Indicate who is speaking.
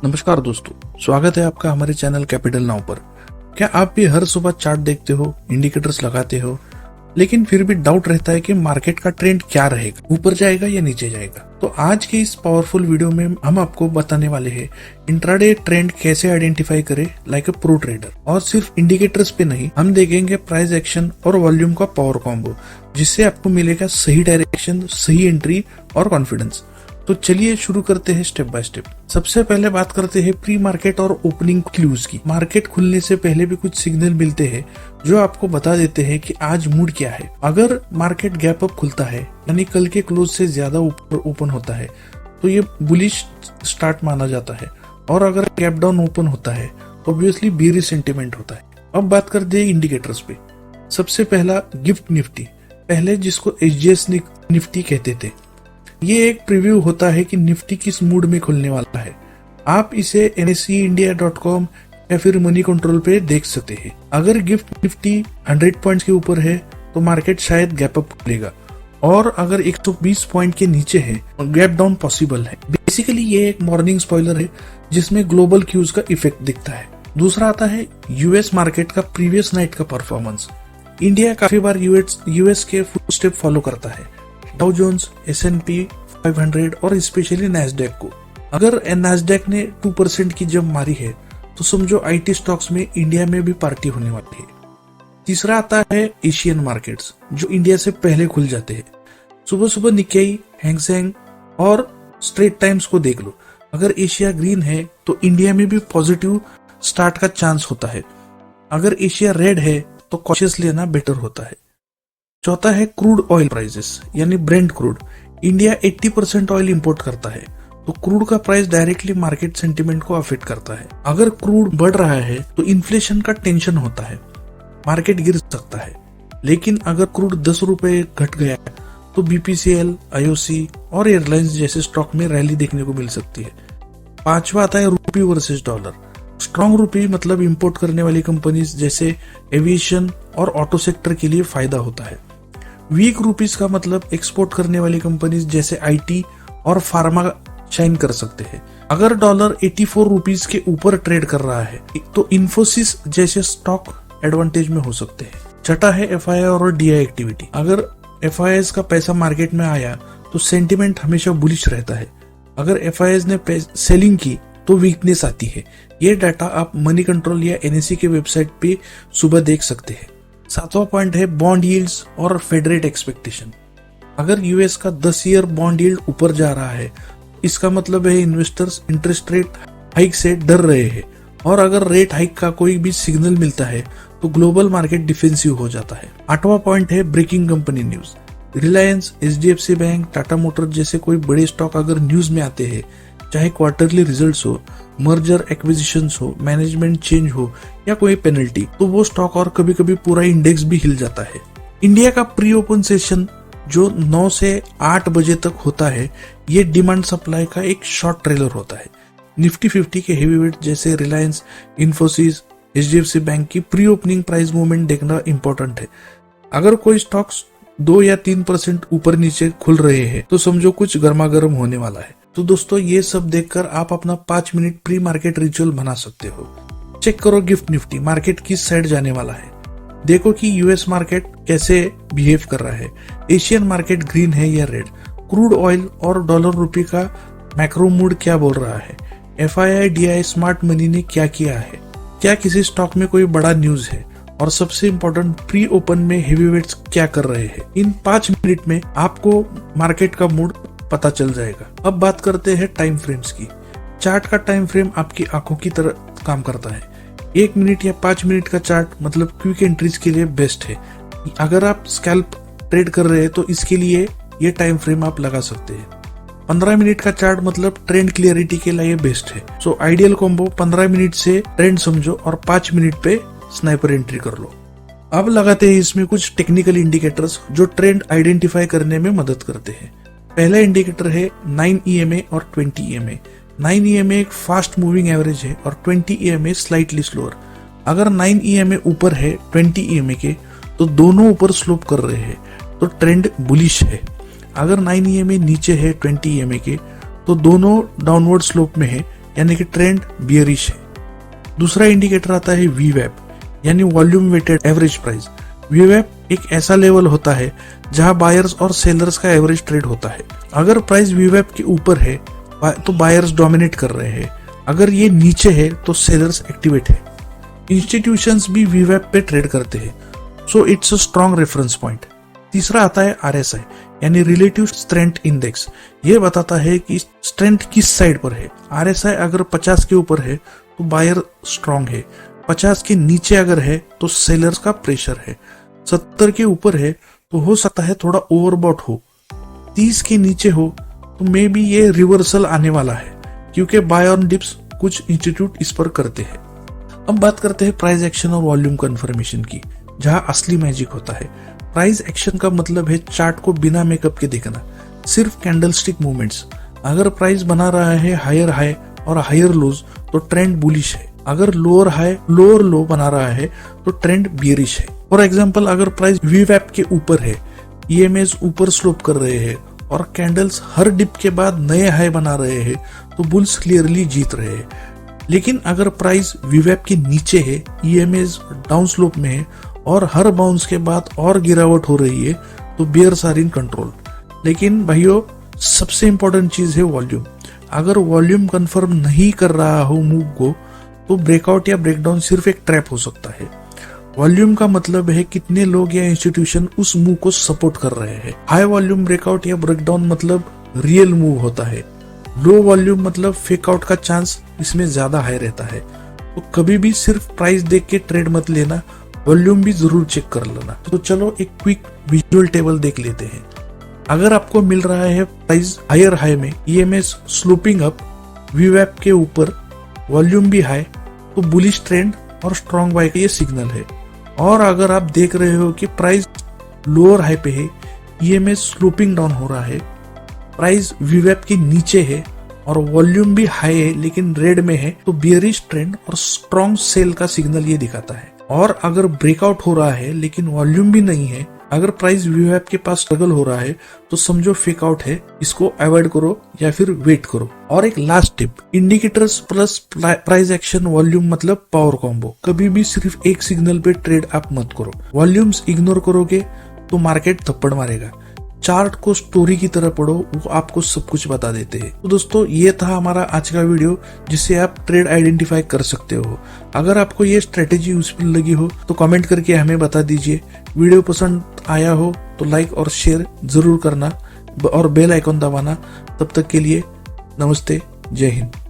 Speaker 1: नमस्कार दोस्तों, स्वागत है आपका हमारे चैनल कैपिटल नाउ पर। क्या आप भी हर सुबह चार्ट देखते हो, इंडिकेटर्स लगाते हो, लेकिन फिर भी डाउट रहता है कि मार्केट का ट्रेंड क्या रहेगा, ऊपर जाएगा या नीचे जाएगा? तो आज के इस पावरफुल वीडियो में हम आपको बताने वाले हैं इंट्राडे ट्रेंड कैसे आइडेंटिफाई करे लाइक अ प्रो ट्रेडर। और सिर्फ इंडिकेटर्स पे नहीं, हम देखेंगे प्राइस एक्शन और वॉल्यूम का पावर कॉम्बो, जिससे आपको मिलेगा सही डायरेक्शन, सही एंट्री और कॉन्फिडेंस। तो चलिए शुरू करते हैं स्टेप बाय स्टेप। सबसे पहले बात करते हैं प्री मार्केट और ओपनिंग क्लूज की। मार्केट खुलने से पहले भी कुछ सिग्नल मिलते हैं जो आपको बता देते हैं कि आज मूड क्या है। अगर मार्केट गैप अप खुलता है, यानी कल के क्लोज से ज्यादा ऊपर ओपन होता है, तो ये बुलिश स्टार्ट माना जाता है। और अगर गैप डाउन ओपन होता है तो ऑब्वियसली बेरिश सेंटीमेंट होता है। अब बात करते हैं इंडिकेटर्स पे। सबसे पहला गिफ्ट निफ्टी, पहले जिसको एचजीएस निफ्टी कहते थे। ये एक प्रीव्यू होता है कि निफ्टी किस मूड में खुलने वाला है। आप इसे NSEindia.com या फिर मनी कंट्रोल पे देख सकते हैं। अगर गिफ्ट निफ्टी 100 पॉइंट्स के ऊपर है तो मार्केट शायद गैप अप खुलेगा, और अगर 120 पॉइंट के नीचे है तो गैप डाउन पॉसिबल है। बेसिकली ये एक मॉर्निंग स्पॉइलर है जिसमें ग्लोबल क्यूज का इफेक्ट दिखता है। दूसरा आता है यूएस मार्केट का प्रीवियस नाइट का परफॉर्मेंस। इंडिया काफी बार यूएस के फुटस्टेप फॉलो करता है, डाउ जोन्स, S&P 500 और स्पेशली नैस्डैक को। अगर नैस्डैक ने 2% की जंप मारी है तो समझो आईटी स्टॉक्स में इंडिया में भी पार्टी होने वाली है। तीसरा आता है एशियन मार्केट्स, जो इंडिया से पहले खुल जाते हैं। सुबह सुबह निक्केई, हैंगसेंग और स्ट्रेट टाइम्स को देख लो। अगर एशिया ग्रीन है तो इंडिया में भी पॉजिटिव स्टार्ट का चांस होता है। अगर एशिया रेड है तो कॉशियस लेना बेटर होता है। चौथा है क्रूड ऑयल प्राइसेस, यानी Brent crude. India 80% oil import करता है, तो क्रूड का प्राइस डायरेक्टली मार्केट सेंटीमेंट को अफेक्ट करता है। अगर क्रूड बढ़ रहा है तो इन्फ्लेशन का टेंशन होता है, मार्केट गिर सकता है। लेकिन अगर क्रूड 10 रुपए घट गया तो BPCL, IOC और एयरलाइंस जैसे स्टॉक में रैली देखने को मिल सकती है। पांचवा आता है रूपी वर्सेस डॉलर। स्ट्रॉन्ग रूपी मतलब इंपोर्ट करने वाली कंपनीज जैसे एविएशन और ऑटो सेक्टर के लिए फायदा होता है। वीक रुपीज का मतलब एक्सपोर्ट करने वाली कंपनीज जैसे IT और फार्मा शाइन कर सकते हैं। अगर डॉलर 84 रुपीज के ऊपर ट्रेड कर रहा है तो इन्फोसिस जैसे स्टॉक एडवांटेज में हो सकते हैं। छठा है FII और DI एक्टिविटी। अगर FIIs का पैसा मार्केट में आया तो सेंटिमेंट हमेशा बुलिश रहता है। अगर FIIs ने सेलिंग की तो वीकनेस आती है। ये डाटा आप मनी कंट्रोल या NSE के वेबसाइट पे सुबह देख सकते हैं। सातवां पॉइंट है बॉन्ड यील्ड्स और फेड रेट एक्सपेक्टेशन। अगर यूएस का 10 ईयर बॉन्ड यील्ड ऊपर जा रहा है, इसका मतलब है इन्वेस्टर्स इंटरेस्ट रेट हाइक से डर रहे हैं। और अगर रेट हाइक का कोई भी सिग्नल मिलता है तो ग्लोबल मार्केट डिफेंसिव हो जाता है। आठवां पॉइंट है breaking company news. Reliance, HDFC bank, Tata motor जैसे कोई बड़े स्टॉक अगर न्यूज में आते हैं, चाहे क्वार्टरली रिजल्ट्स हो, मर्जर एक्विजिशंस हो, मैनेजमेंट चेंज हो या कोई पेनल्टी, तो वो स्टॉक और कभी कभी पूरा इंडेक्स भी हिल जाता है। इंडिया का प्री ओपन सेशन जो 9 से 8 बजे तक होता है, ये डिमांड सप्लाई का एक शॉर्ट ट्रेलर होता है। निफ्टी 50 के हेवीवेट जैसे रिलायंस, इन्फोसिस, HDFC बैंक की प्री ओपनिंग प्राइस मूवमेंट देखना इंपॉर्टेंट है। अगर कोई स्टॉक्स 2 या 3% ऊपर नीचे खुल रहे हैं तो समझो कुछ गर्मा गर्म होने वाला है। तो दोस्तों, ये सब देखकर आप अपना 5 मिनट प्री मार्केट रिचुअल बना सकते हो। चेक करो गिफ्ट निफ्टी, मार्केट किस साइड जाने वाला है। देखो कि यूएस मार्केट कैसे बिहेव कर रहा है, एशियन मार्केट ग्रीन है या रेड, क्रूड ऑयल और डॉलर रुपये का मैक्रो मूड क्या बोल रहा है, FII DI स्मार्ट मनी ने क्या किया है, क्या किसी स्टॉक में कोई बड़ा न्यूज है, और सबसे इम्पोर्टेंट प्री ओपन में हेवीवेट्स क्या कर रहे हैं। इन 5 मिनट में आपको मार्केट का मूड पता चल जाएगा। अब बात करते हैं टाइम फ्रेम्स की। चार्ट का टाइम फ्रेम आपकी आंखों की तरह काम करता है। 1 मिनट या 5 मिनट का चार्ट मतलब क्विक एंट्रीज के लिए बेस्ट है। अगर आप स्कैल्प ट्रेड कर रहे हैं तो इसके लिए ये टाइम फ्रेम आप लगा सकते हैं। 15 मिनट का चार्ट मतलब ट्रेंड क्लियरिटी के लिए बेस्ट है। सो आइडियल कॉम्बो 15 मिनट से ट्रेंड समझो और 5 मिनट पे स्नाइपर एंट्री कर लो। अब लगाते हैं इसमें कुछ टेक्निकल इंडिकेटर्स जो ट्रेंड आइडेंटिफाई करने में मदद करते हैं। पहला इंडिकेटर है 9 EMA और 20 EMA। 9 EMA एक फास्ट मूविंग एवरेज है और 20 EMA स्लाइटली स्लोअर। अगर 9 EMA ऊपर है 20 EMA के तो दोनों ऊपर स्लोप कर रहे हैं, तो ट्रेंड बुलिश है। अगर 9 EMA नीचे है 20 EMA के तो दोनों डाउनवर्ड स्लोप में है, यानी कि ट्रेंड बियरिश है। दूसरा इंडिकेटर आता है वीवैप यानी वॉल्यूम वेटेड एवरेज प्राइस। वीवैप एक ऐसा लेवल होता है जहां बायर्स और सेलर्स का एवरेज ट्रेड होता है। अगर प्राइस वीवैप के ऊपर है तो बायर्स डोमिनेट कर रहे हैं, अगर ये नीचे है तो सेलर्स एक्टिवेट है। इंस्टीट्यूशंस भी वीवैप पे ट्रेड करते हैं, so it's a strong reference point. तीसरा आता है RSI यानी रिलेटिव स्ट्रेंथ इंडेक्स। ये बताता है कि स्ट्रेंथ किस साइड पर है। RSI अगर 50 के ऊपर है तो बायर स्ट्रॉन्ग है, 50 के नीचे अगर है तो सेलर्स का प्रेशर है, 70 के ऊपर है तो हो सकता है थोड़ा ओवरबॉट हो, 30 के नीचे हो तो मे बी ये रिवर्सल आने वाला है, क्योंकि बाय ऑन डिप्स कुछ इंस्टीट्यूट इस पर करते हैं। अब बात करते हैं प्राइस एक्शन और वॉल्यूम कंफर्मेशन की, जहां असली मैजिक होता है। प्राइस एक्शन का मतलब है चार्ट को बिना मेकअप के देखना, सिर्फ कैंडलस्टिक मूवमेंट्स। अगर प्राइस बना रहा है हायर हाई और हायर लोज तो ट्रेंड बुलिश है, अगर लोअर हाई लोअर लो बना रहा है तो ट्रेंड बियरिश है। फॉर एग्जांपल, अगर प्राइस वीवैप के ऊपर है, EMAs ऊपर स्लोप कर रहे हैं और कैंडल्स हर डिप के बाद नए हाई बना रहे हैं तो बुल्स क्लियरली जीत रहे हैं। लेकिन अगर प्राइस वीवैप के नीचे है, EMAs डाउन स्लोप में है और हर बाउंस के बाद और गिरावट हो रही है तो बियर्स आर इन कंट्रोल। लेकिन भाइयों, सबसे इंपॉर्टेंट चीज है वॉल्यूम। अगर वॉल्यूम कंफर्म नहीं कर रहा हो मूव को तो ब्रेकआउट या ब्रेकडाउन सिर्फ एक ट्रैप हो सकता है। वॉल्यूम का मतलब है कितने लोग या इंस्टीट्यूशन उस मूव को सपोर्ट कर रहे हैं। हाई वॉल्यूम ब्रेकआउट या ब्रेकडाउन मतलब रियल मूव होता है, लो वॉल्यूम मतलब फेक आउट का चांस इसमें ज्यादा हाई रहता है। तो कभी भी सिर्फ प्राइस देख के ट्रेड मत लेना, वॉल्यूम भी जरूर चेक कर लेना। तो चलो एक क्विक विजुअल टेबल देख लेते हैं। अगर आपको मिल रहा है प्राइस हायर हाई में, EMAs स्लोपिंग अप, वीवैप के ऊपर, वॉल्यूम भी हाई, तो बुलिश ट्रेंड और स्ट्रॉन्ग बाय का ये सिग्नल है। और अगर आप देख रहे हो कि प्राइस लोअर हाई पे है, EMAs स्लोपिंग डाउन हो रहा है, प्राइस वीवैप के नीचे है और वॉल्यूम भी हाई है लेकिन रेड में है, तो बियरिश ट्रेंड और स्ट्रॉन्ग सेल का सिग्नल ये दिखाता है। और अगर ब्रेकआउट हो रहा है लेकिन वॉल्यूम भी नहीं है, अगर प्राइस वीवैप के पास स्ट्रगल हो रहा है तो समझो फेक आउट है, इसको अवॉइड करो या फिर वेट करो। और एक last tip, indicators plus price action volume मतलब पावर कॉम्बो। कभी भी सिर्फ एक सिग्नल पे ट्रेड आप मत करो, वॉल्यूम्स इग्नोर करोगे तो मार्केट थप्पड़ मारेगा। चार्ट को स्टोरी की तरह पढ़ो, वो आपको सब कुछ बता देते हैं। तो दोस्तों, ये था हमारा आज का वीडियो जिससे आप ट्रेड आइडेंटिफाई कर सकते हो। अगर आपको ये स्ट्रेटेजी यूजफुल लगी हो तो कमेंट करके हमें बता दीजिए। वीडियो पसंद आया हो तो लाइक और शेयर जरूर करना और बेल आइकॉन दबाना। तब तक के लिए नमस्ते, जय हिंद।